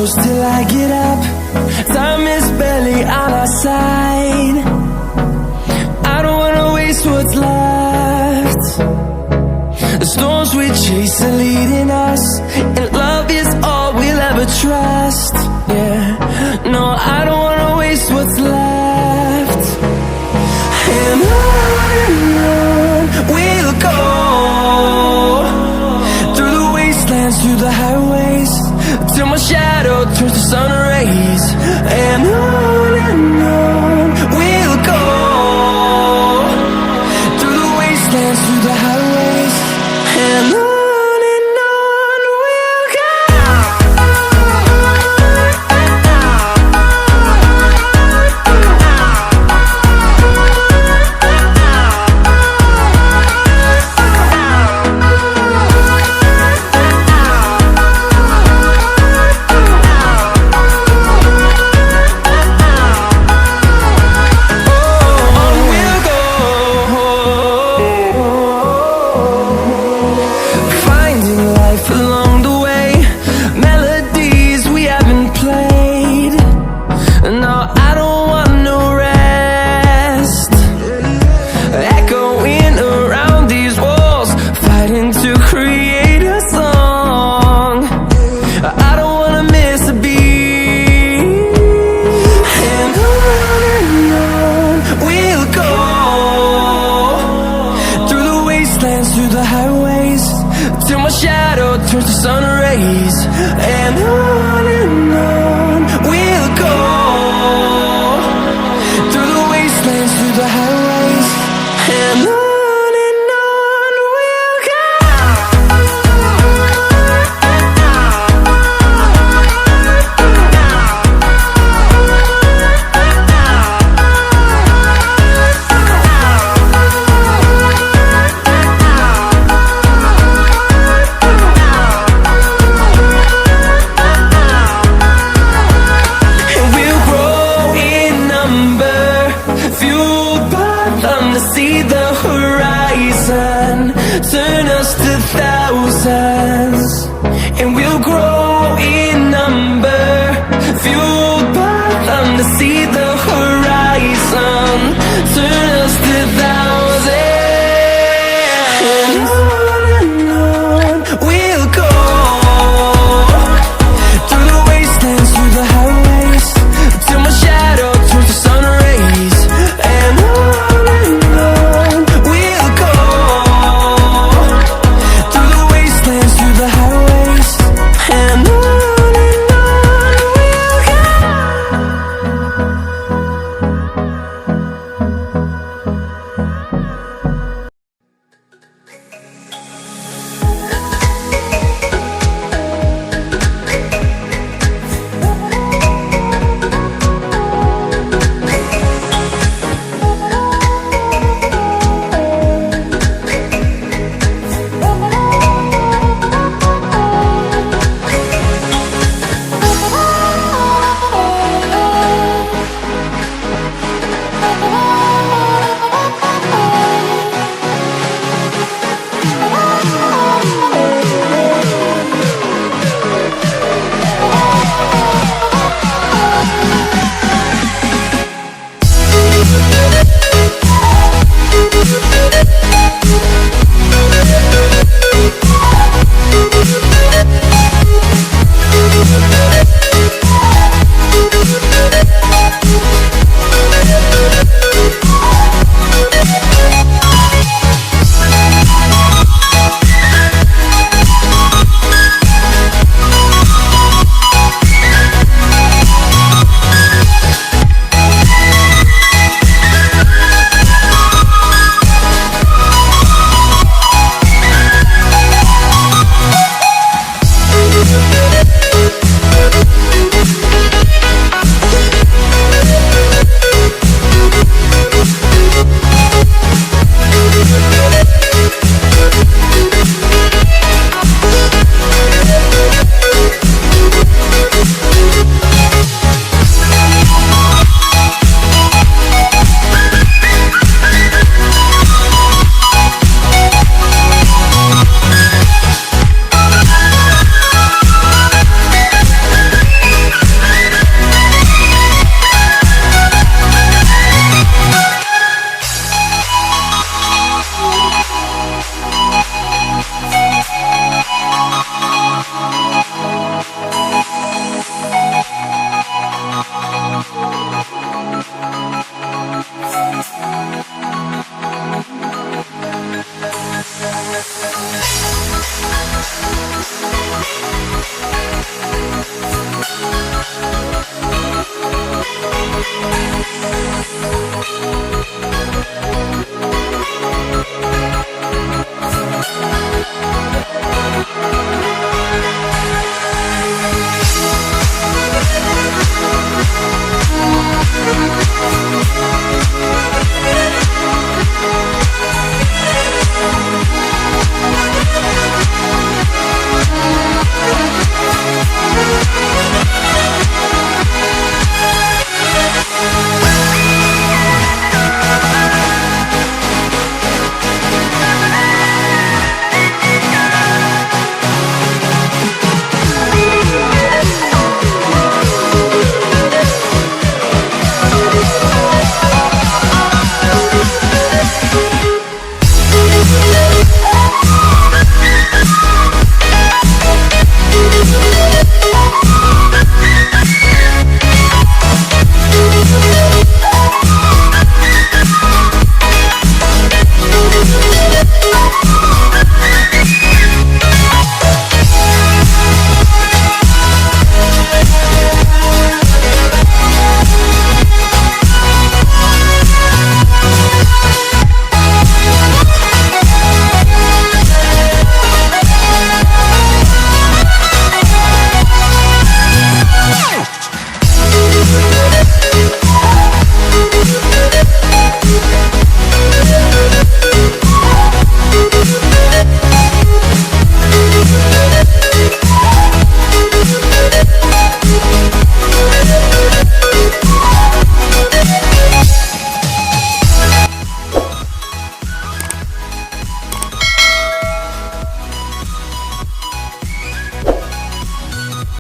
close till I get up. Time is barely on our side. I don't wanna waste what's left. The storms we chase are leading us, and love is all we'll ever trust. Yeah, no, I don't wanna waste what's left. And on we'll go, through the wastelands, through the highways, till my shadow turns to sun rays. And on we'll go, through the wastelands, through the highways, and on we'll go. Through the highways, till my shadow turns to sun rays. And on we'll go, through the wastelands, through the highways, and on we'll go. See the horizon, turn us to thousands, and we'll grow in number, fueled by them to see the horizon, turn us to thousands. And on we'll go, through the wastelands, through the highways, till my shadow turns to sun rays. And